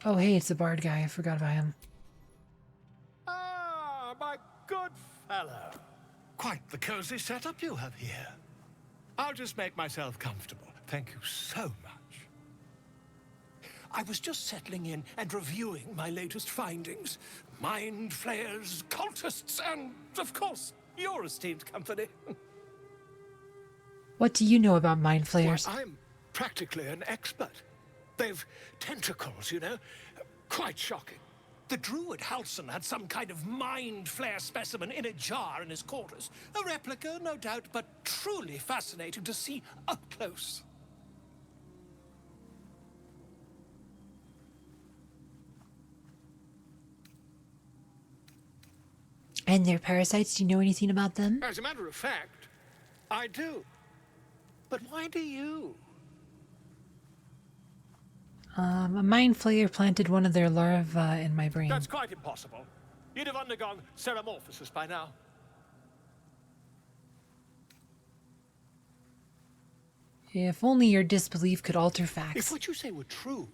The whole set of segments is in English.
Oh, hey, it's the bard guy. I forgot about him. Ah, my good fellow. Quite the cozy setup you have here. I'll just make myself comfortable. Thank you so much. I was just settling in and reviewing my latest findings. Mind flayers, cultists, and, of course, your esteemed company. What do you know about mind Why, flayers? I'm practically an expert. They've tentacles, you know? Quite shocking. The druid Halson had some kind of mind flare specimen in a jar in his quarters. A replica, no doubt, but truly fascinating to see up close. And their parasites, do you know anything about them? As a matter of fact, I do. But why do you? A mind flayer planted one of their larvae in my brain. That's quite impossible. You'd have undergone ceramorphosis by now. If only your disbelief could alter facts. If what you say were true,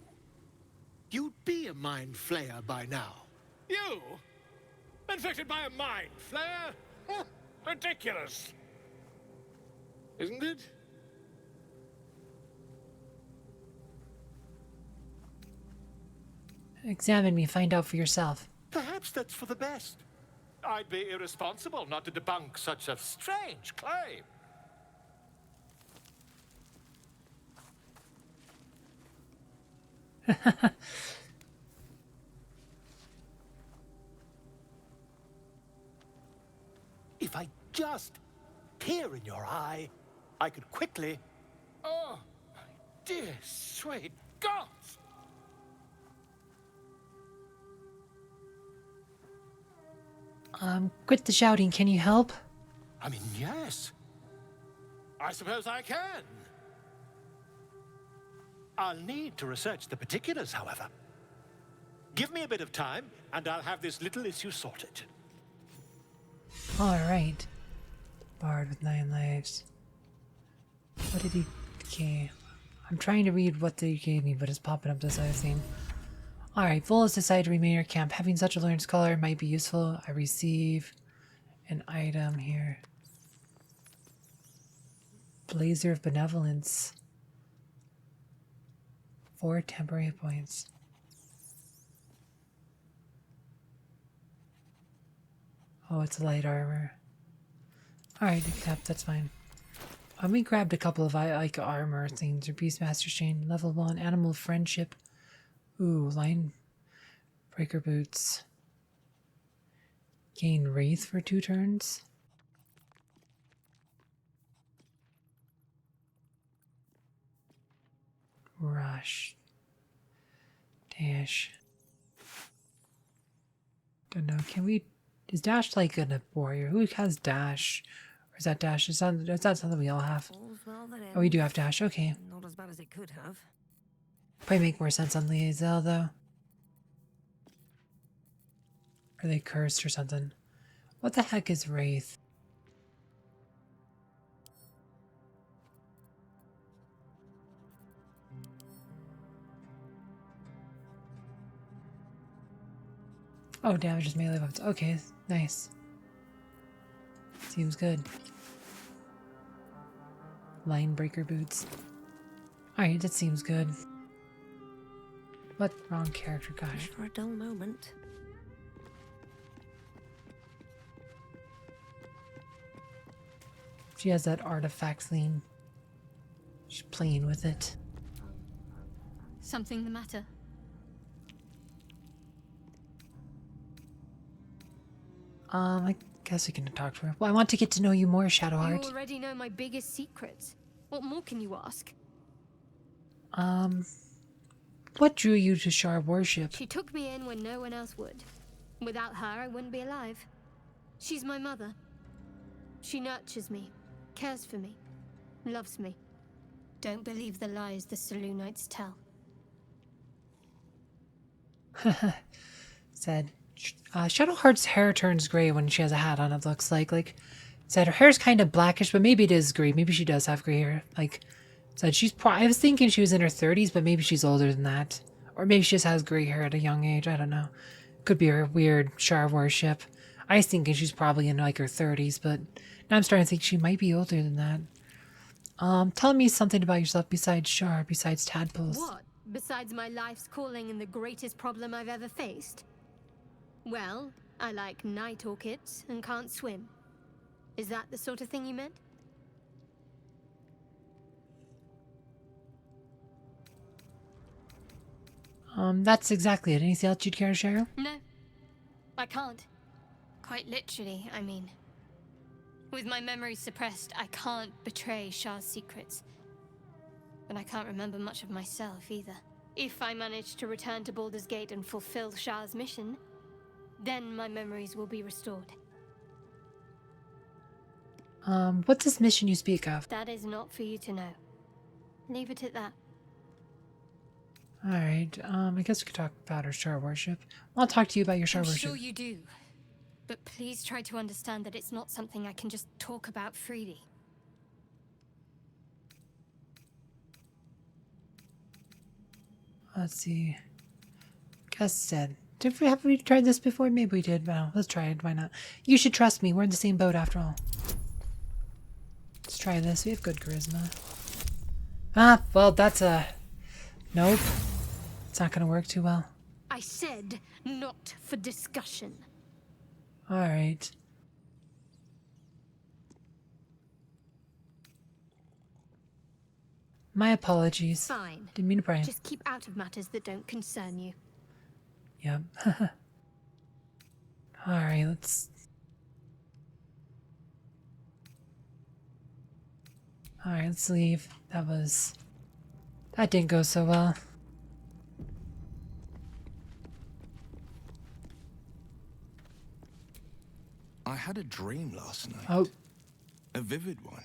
you'd be a mind flayer by now. You? Infected by a mind flare? Huh, ridiculous. Isn't it? Examine me, find out for yourself. Perhaps that's for the best. I'd be irresponsible not to debunk such a strange claim. If I just peer in your eye, I could quickly... Oh, my dear, sweet gods! Quit the shouting, can you help? I mean, yes. I suppose I can. I'll need to research the particulars, however. Give me a bit of time, and I'll have this little issue sorted. Alright. Bard with 9 lives. What did he... Okay. I'm trying to read what they gave me, but it's popping up this other thing. Alright, Volo has decided to remain in our camp. Having such a learned scholar might be useful. I receive an item here. Blazer of Benevolence. 4 temporary points. Oh, it's light armor. Alright, accept, that's fine. We grabbed a couple of like armor things. Or Beastmaster's Chain, level 1, Animal Friendship. Ooh, Line Breaker Boots. Gain Wraith for 2 turns. Rush. Dash. Don't know, can we... Is Dash like a warrior? Who has Dash? Or is that Dash? Is that something we all have? Oh, we do have Dash, okay. Not as bad as it could have. Probably make more sense on Liazel, though. Are they cursed or something? What the heck is Wraith? Oh, damages melee weapons. Okay, nice. Seems good. Line breaker boots. Alright, that seems good. What? Wrong character, gosh. For a dull moment. She has that artifact thing. She's playing with it. Something the matter? I guess we can talk to her. Well, I want to get to know you more, You Shadowheart. already know my biggest secrets. What more can you ask? What drew you to Shar worship? She took me in when no one else would. Without her, I wouldn't be alive. She's my mother. She nurtures me, cares for me, loves me. Don't believe the lies the Selûnites tell. Said, Shadowheart's hair turns gray when she has a hat on, it looks like. Said her hair's kind of blackish, but maybe it is gray. Maybe she does have gray hair. Like, said she's I was thinking she was in her 30s, but maybe she's older than that. Or maybe she just has gray hair at a young age. I don't know. Could be her weird Shar worship. I was thinking she's probably in like her 30s, but now I'm starting to think she might be older than that. Tell me something about yourself besides Shar, besides tadpoles. What? Besides my life's calling and the greatest problem I've ever faced? Well, I like night orchids and can't swim. Is that the sort of thing you meant? That's exactly it. Anything else you'd care to share? No, I can't. Quite literally, I mean. With my memory suppressed, I can't betray Shar's secrets. But I can't remember much of myself either. If I manage to return to Baldur's Gate and fulfill Shar's mission, then my memories will be restored. What's this mission you speak of? That is not for you to know. Leave it at that. Alright, I guess we could talk about her Shar worship. I'll talk to you about your Shar I'm worship. sure you do. But please try to understand that it's not something I can just talk about freely. Let's see. Guess said. Have we tried this before? Maybe we did. Well, let's try it. Why not? You should trust me. We're in the same boat after all. Let's try this. We have good charisma. Ah, well, that's a... Nope. It's not going to work too well. I said not for discussion. Alright. My apologies. Fine. Didn't mean to pry. Just keep out of matters that don't concern you. Yep. Alright, let's... Alright, let's leave. That didn't go so well. I had a dream last night. Oh, A vivid one.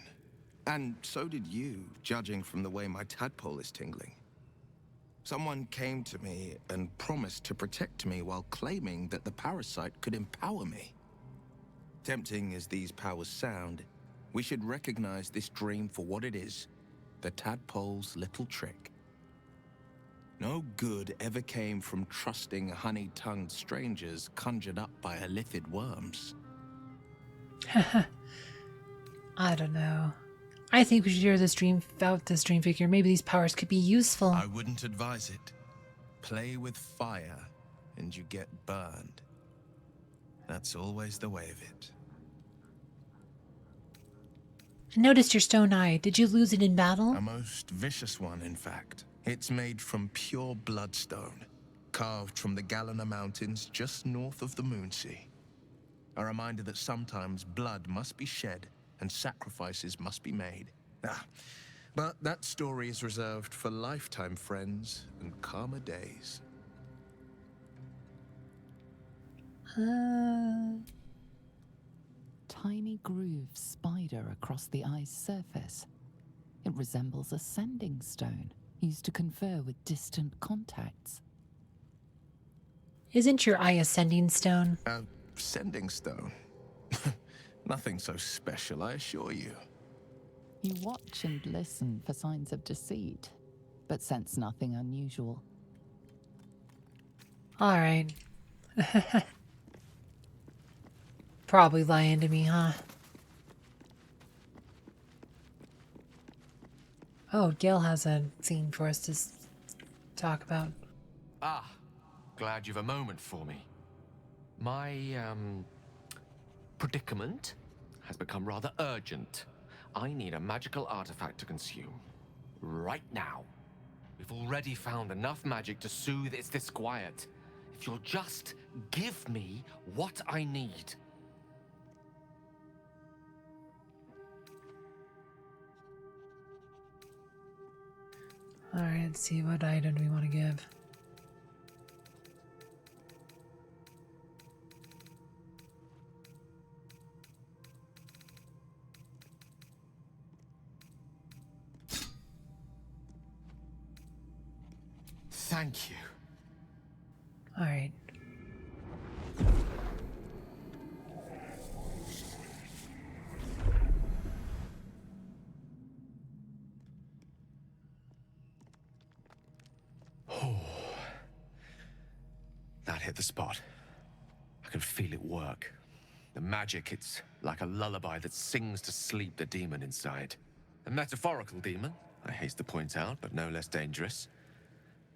And so did you, judging from the way my tadpole is tingling. Someone came to me and promised to protect me while claiming that the parasite could empower me. Tempting as these powers sound, we should recognize this dream for what it is, the tadpole's little trick. No good ever came from trusting honey-tongued strangers conjured up by elithid worms. I don't know. I think we should hear this dream about this dream figure. Maybe these powers could be useful. I wouldn't advise it. Play with fire, and you get burned. That's always the way of it. I noticed your stone eye. Did you lose it in battle? A most vicious one, in fact. It's made from pure bloodstone, carved from the Galena Mountains just north of the Moonsea. A reminder that sometimes blood must be shed and sacrifices must be made. But that story is reserved for lifetime friends and calmer days. Tiny grooves spider across the eye's surface. It resembles a sending stone used to confer with distant contacts. Isn't your eye a sending stone? A sending stone? Nothing so special, I assure you. You watch and listen for signs of deceit, but sense nothing unusual. Alright. Probably lying to me, huh? Oh, Gil has a scene for us to talk about. Ah, glad you've a moment for me. My, predicament has become rather urgent. I need a magical artifact to consume. Right now. We've already found enough magic to soothe its disquiet. If you'll just give me what I need. Alright, let's see what item we want to give. Thank you. Alright. hit the spot. I can feel it work. The magic, it's like a lullaby that sings to sleep the demon inside. A metaphorical demon, I haste to point out, but no less dangerous.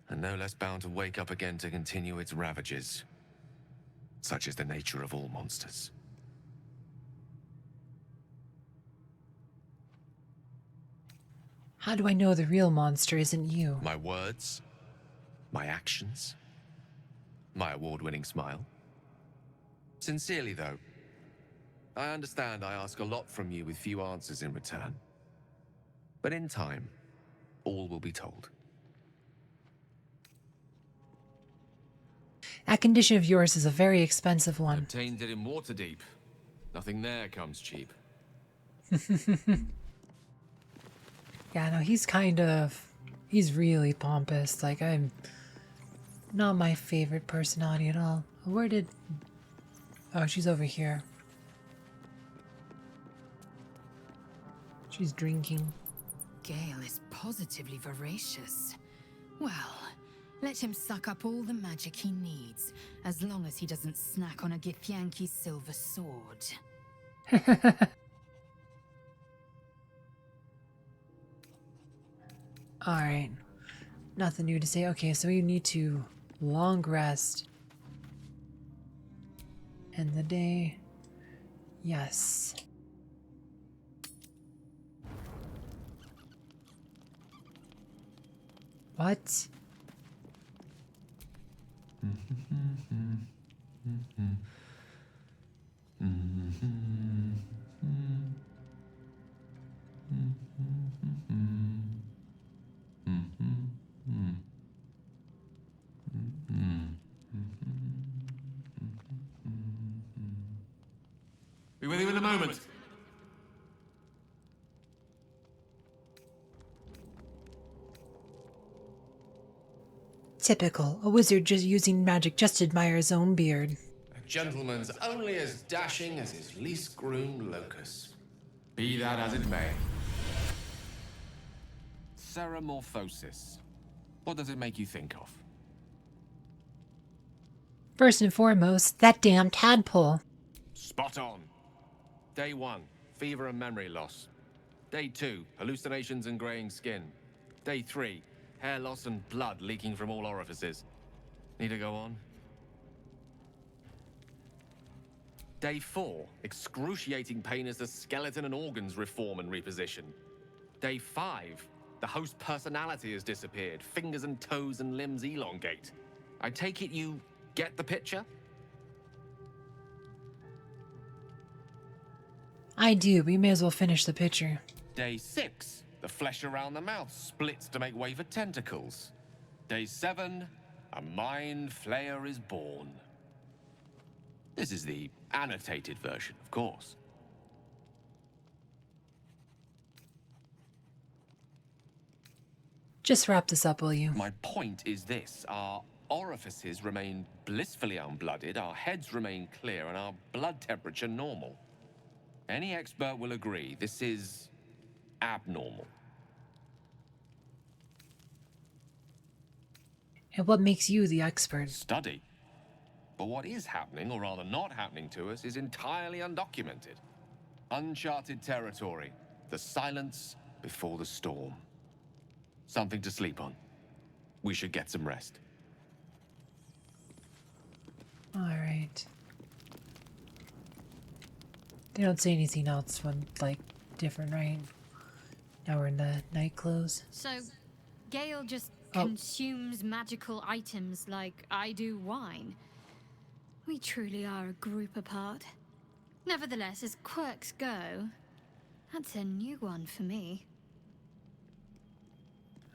And no less bound to wake up again to continue its ravages. Such is the nature of all monsters. How do I know the real monster isn't you? My words, my actions, my award-winning smile. Sincerely, though, I understand I ask a lot from you with few answers in return. But in time, all will be told. That condition of yours is a very expensive one. Obtained it in Waterdeep. Nothing there comes cheap. Yeah, no, he's really pompous. Like, I'm not my favorite personality at all. Oh, she's over here. She's drinking. Gale is positively voracious. Well, let him suck up all the magic he needs, as long as he doesn't snack on a Githyanki's silver sword. Alright. Nothing new to say. Okay, so we need to long rest. End the day. Yes. What? Be with you in a moment. Typical. A wizard just using magic just to admire his own beard. A gentleman's only as dashing as his least groomed locus. Be that as it may. Ceramorphosis. What does it make you think of? First and foremost, that damn tadpole. Spot on. Day 1, fever and memory loss. Day 2, hallucinations and graying skin. Day 3, hair loss and blood leaking from all orifices. Need to go on? Day 4, excruciating pain as the skeleton and organs reform and reposition. Day 5, the host personality has disappeared. Fingers and toes and limbs elongate. I take it you get the picture? I do. We may as well finish the picture. Day 6, the flesh around the mouth splits to make way for tentacles. Day 7, a mind flayer is born. This is the annotated version, of course. Just wrap this up, will you? My point is this. Our orifices remain blissfully unblooded, our heads remain clear, and our blood temperature normal. Any expert will agree this is abnormal. And what makes you the expert? Study. But what is happening, or rather not happening to us, is entirely undocumented. Uncharted territory. The silence before the storm. Something to sleep on. We should get some rest. Alright. They don't say anything else when, like, different, right? Now we're in the night clothes. So, Gale just Oh. consumes magical items like I do wine. We truly are a group apart. Nevertheless, as quirks go, that's a new one for me.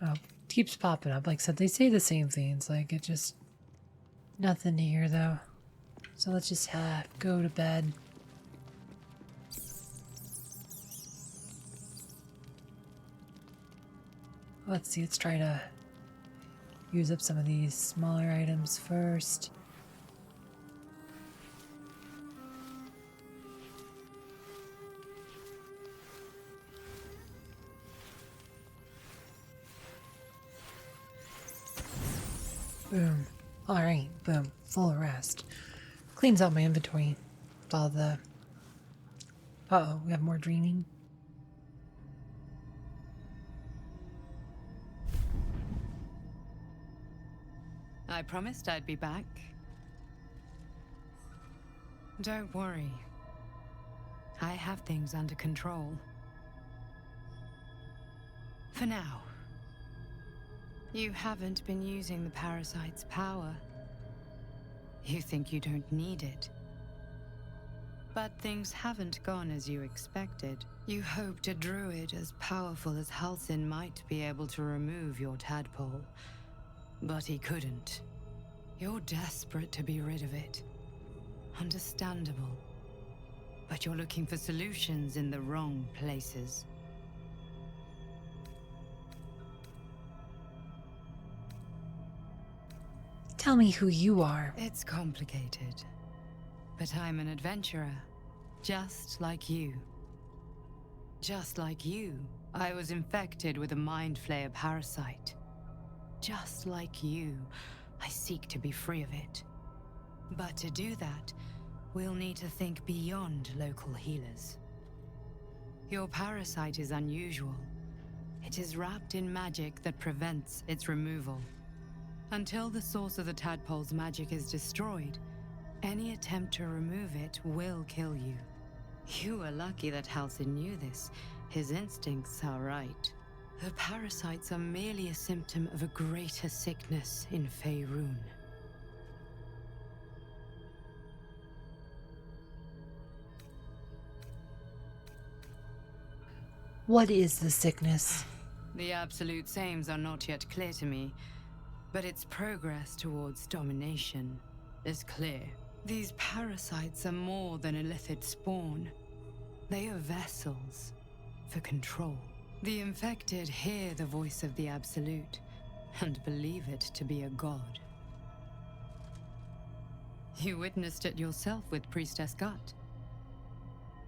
Oh, keeps popping up. Like I said, they say the same things. Like, it just... Nothing here, though. So let's just go to bed. Let's see, let's try to use up some of these smaller items first. Boom. Alright, boom. Full rest. Cleans out my inventory. With all the... Uh-oh, we have more dreaming. I promised I'd be back. Don't worry. I have things under control. For now. You haven't been using the parasite's power. You think you don't need it. But things haven't gone as you expected. You hoped a druid as powerful as Halsin might be able to remove your tadpole. But he couldn't. You're desperate to be rid of it. Understandable. But you're looking for solutions in the wrong places. Tell me who you are. It's complicated. But I'm an adventurer. Just like you. Just like you, I was infected with a mind flayer parasite. Just like you, I seek to be free of it. But to do that, we'll need to think beyond local healers. Your parasite is unusual. It is wrapped in magic that prevents its removal. Until the source of the tadpole's magic is destroyed, any attempt to remove it will kill you. You were lucky that Halsin knew this. His instincts are right. The parasites are merely a symptom of a greater sickness in Faerun. What is the sickness? The absolute aims are not yet clear to me, but its progress towards domination is clear. These parasites are more than illithid spawn. They are vessels for control. The infected hear the voice of the Absolute and believe it to be a god. You witnessed it yourself with Priestess Gut.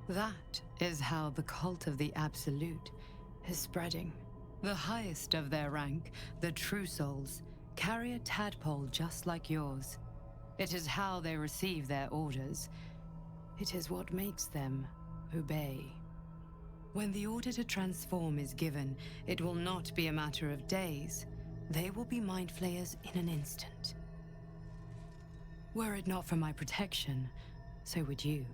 That is how the cult of the Absolute is spreading. The highest of their rank, the True Souls, carry a tadpole just like yours. It is how they receive their orders. It is what makes them obey. When the order to transform is given, it will not be a matter of days. They will be mind flayers in an instant. Were it not for my protection, so would you.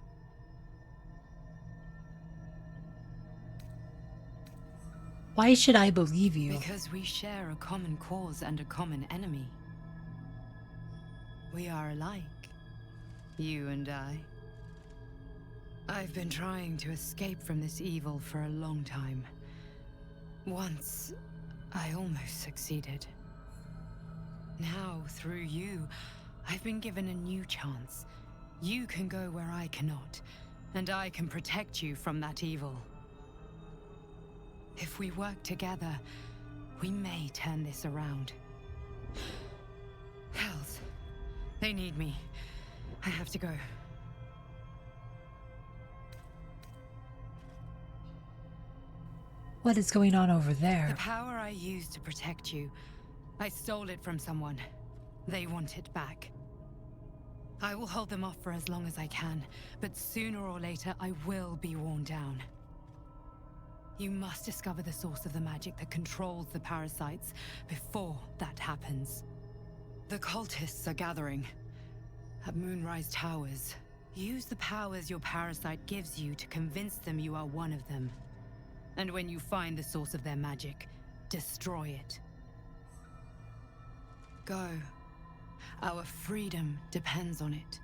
Why should I believe you? Because we share a common cause and a common enemy. We are alike, you and I. I've been trying to escape from this evil for a long time. Once, I almost succeeded. Now, through you, I've been given a new chance. You can go where I cannot, and I can protect you from that evil. If we work together, we may turn this around. Hells, they need me. I have to go. What is going on over there? The power I used to protect you, I stole it from someone. They want it back. I will hold them off for as long as I can, but sooner or later I will be worn down. You must discover the source of the magic that controls the parasites before that happens. The cultists are gathering at Moonrise Towers. Use the powers your parasite gives you to convince them you are one of them. And when you find the source of their magic, destroy it. Go. Our freedom depends on it.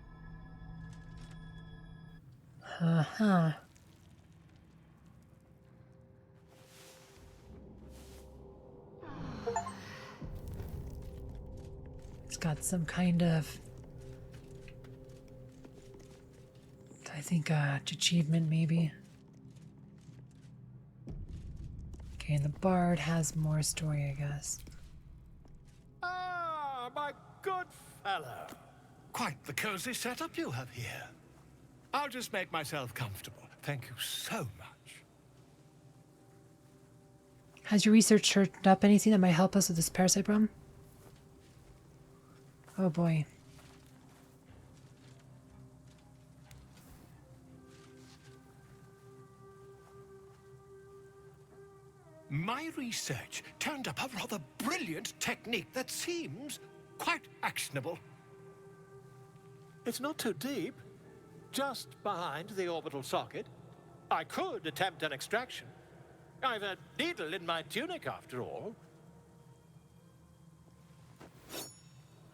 Uh-huh. It's got some kind of, I think, achievement maybe. Okay, and the bard has more story, I guess. Ah, my good fellow. Quite the cozy setup you have here. I'll just make myself comfortable. Thank you so much. Has your research turned up anything that might help us with this parasite problem? Oh boy. My research turned up a rather brilliant technique that seems quite actionable. It's not too deep, just behind the orbital socket. I could attempt an extraction. I've a needle in my tunic, after all.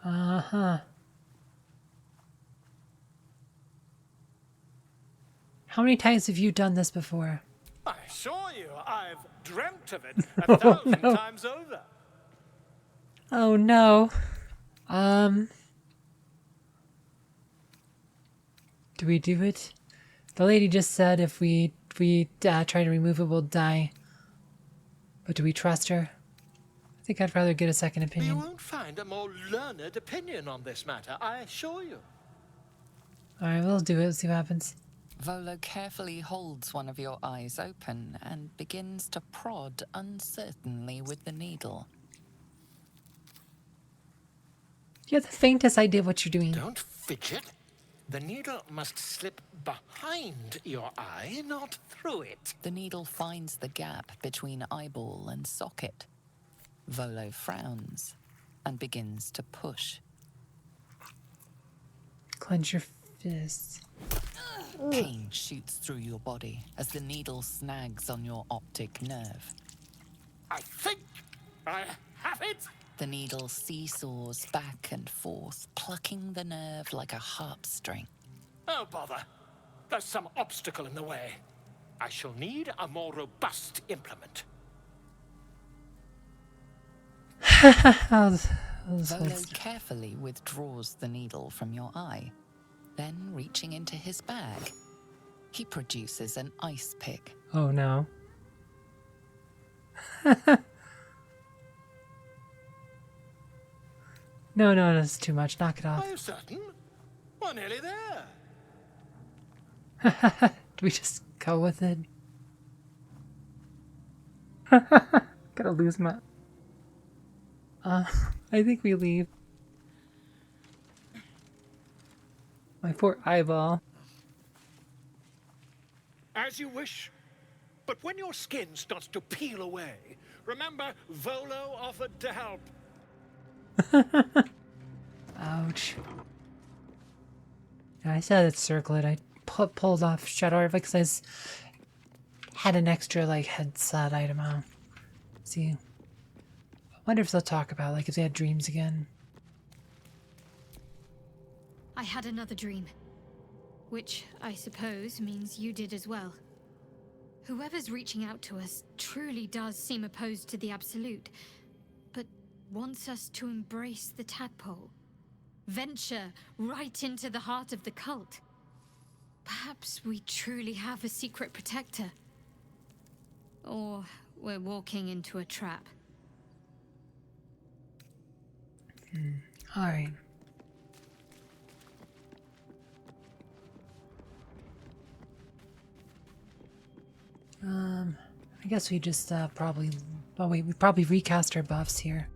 Uh-huh. How many times have you done this before? I assure you, I've dreamt of it 1,000 times over. Oh no. Do we do it? The lady just said if we try to remove it, we'll die. But do we trust her? I think I'd rather get a second You opinion. won't find a more learned opinion on this matter, I assure you. Alright, we'll do it. Let's see what happens. Volo carefully holds one of your eyes open and begins to prod uncertainly with the needle. You have the faintest idea what you're doing. Don't fidget. The needle must slip behind your eye, not through it. The needle finds the gap between eyeball and socket. Volo frowns and begins to push. Clench your fists. Pain shoots through your body as the needle snags on your optic nerve. I think I have it. The needle seesaws back and forth, plucking the nerve like a harp string. Oh, bother. There's some obstacle in the way. I shall need a more robust implement. Volo carefully withdraws the needle from your eye. Then, reaching into his bag, he produces an ice pick. Oh no. No, that's too much. Knock it off. Are you certain? We're nearly there. Do we just go with it? Gotta lose my... I think we leave. My poor eyeball. As you wish. But when your skin starts to peel away, remember Volo offered to help. Ouch. Yeah, I said I'd circle it. I pulled off Shadowheart because I had an extra like headset item on. See, I wonder if they'll talk about like if they had dreams again. I had another dream. Which, I suppose, means you did as well. Whoever's reaching out to us truly does seem opposed to the Absolute, but wants us to embrace the tadpole. Venture right into the heart of the cult. Perhaps we truly have a secret protector. Or we're walking into a trap. Alright. I guess we just probably... Oh wait, we probably recast our buffs here.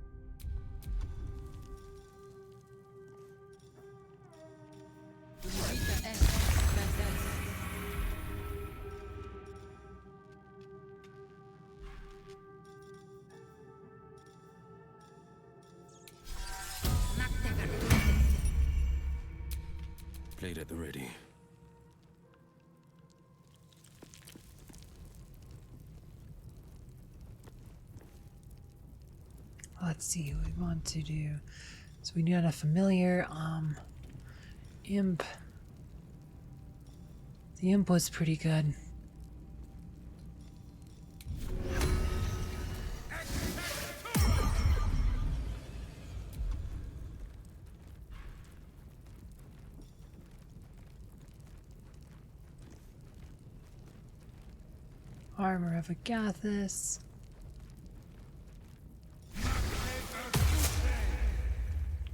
Blade at the ready. Let's see what we want to do. So we need a familiar imp. The imp was pretty good. Armor of Agathis.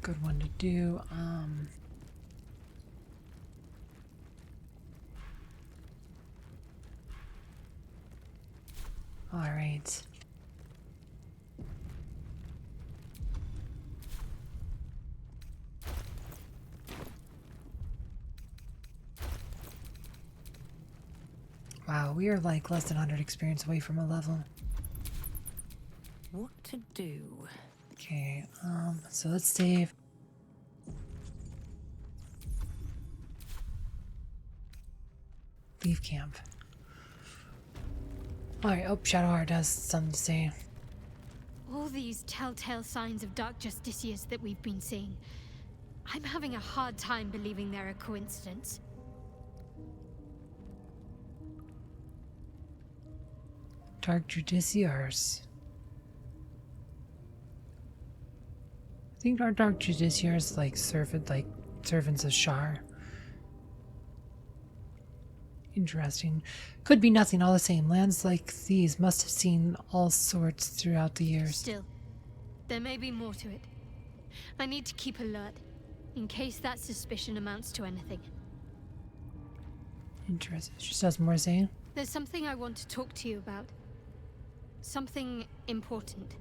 Good one to do. All right. Wow, we are like less than 100 experience away from a level. What to do? Okay, so let's save. Leave camp. Alright, oh, Shadowheart has something to say. All these telltale signs of Dark Justiciars that we've been seeing. I'm having a hard time believing they're a coincidence. Dark Judiciars. I think our Dark Judiciars like servants of Shar. Interesting. Could be nothing, all the same. Lands like these must have seen all sorts throughout the years. Still, there may be more to it. I need to keep alert, in case that suspicion amounts to anything. Interesting. She still has more to say. There's something I want to talk to you about. Something important.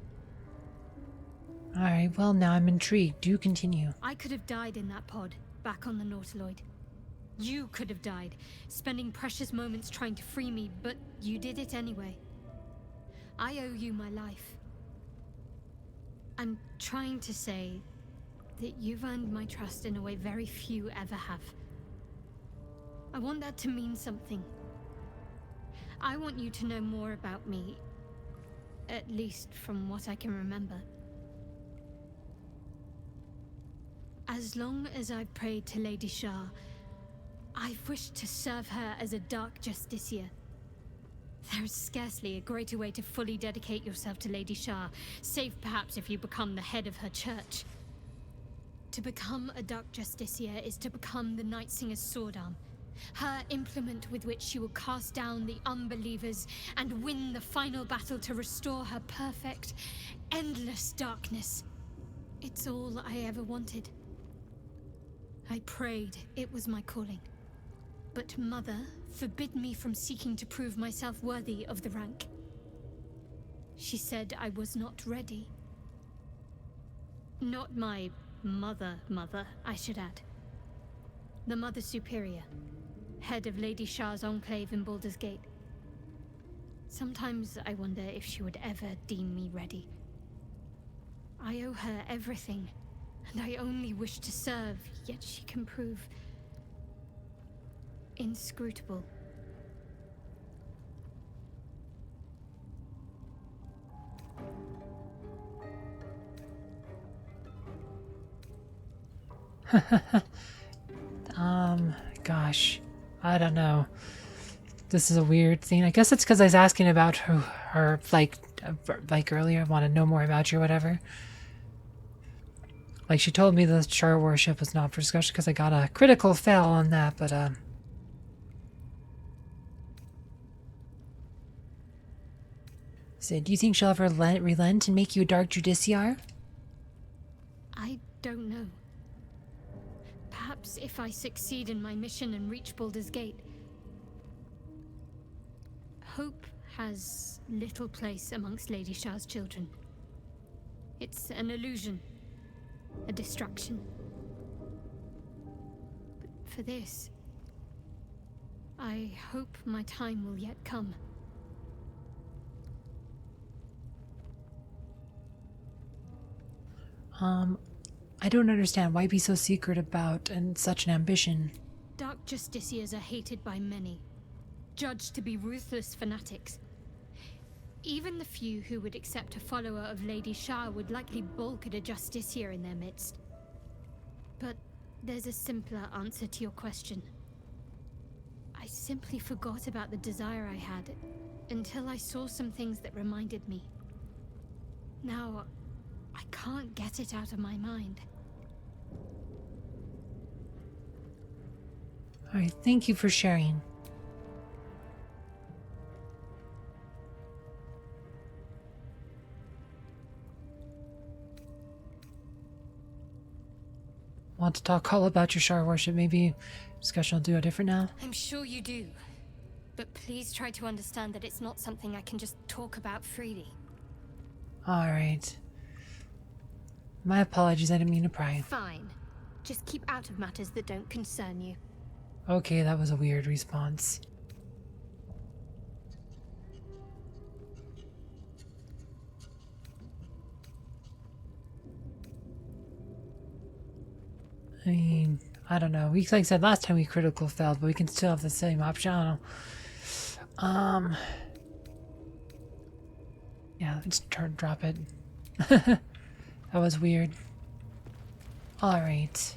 Alright, well now I'm intrigued. Do continue. I could have died in that pod, back on the Nautiloid. You could have died, spending precious moments trying to free me, but you did it anyway. I owe you my life. I'm trying to say that you've earned my trust in a way very few ever have. I want that to mean something. I want you to know more about me, at least from what I can remember. As long as I've prayed to Lady Shar, I've wished to serve her as a Dark Justiciar. There is scarcely a greater way to fully dedicate yourself to Lady Shar, save perhaps if you become the head of her church. To become a Dark Justiciar is to become the Night Singer's sword arm, her implement with which she will cast down the unbelievers and win the final battle to restore her perfect, endless darkness. It's all I ever wanted. I prayed it was my calling. But Mother forbid me from seeking to prove myself worthy of the rank. She said I was not ready. Not my mother, I should add. The Mother Superior, head of Lady Shar's enclave in Baldur's Gate. Sometimes I wonder if she would ever deem me ready. I owe her everything, and I only wish to serve, yet she can prove inscrutable. Gosh, I don't know. This is a weird thing. I guess it's because I was asking about her like earlier. I want to know more about you or whatever. Like she told me the Shar worship was not for discussion because I got a critical fail on that, but So, do you think she'll ever relent and make you a Dark Judiciar? I don't know. Perhaps if I succeed in my mission and reach Baldur's Gate. Hope has little place amongst Lady Shar's children. It's an illusion, a distraction. But for this, I hope my time will yet come. I don't understand. Why be so secret about and such an ambition? Dark Justiciars are hated by many, judged to be ruthless fanatics. Even the few who would accept a follower of Lady Shar would likely balk at a Justiciar in their midst. But there's a simpler answer to your question. I simply forgot about the desire I had until I saw some things that reminded me. Now, I can't get it out of my mind. Alright, thank you for sharing. Want to talk all about your Shar worship? Maybe discussion will do it different now? I'm sure you do. But please try to understand that it's not something I can just talk about freely. Alright. My apologies, I didn't mean to pry. Fine. Just keep out of matters that don't concern you. Okay, that was a weird response. I mean, I don't know. Like I said, last time we critical failed, but we can still have the same option. I don't know. Yeah, let's drop it. That was weird. Alright.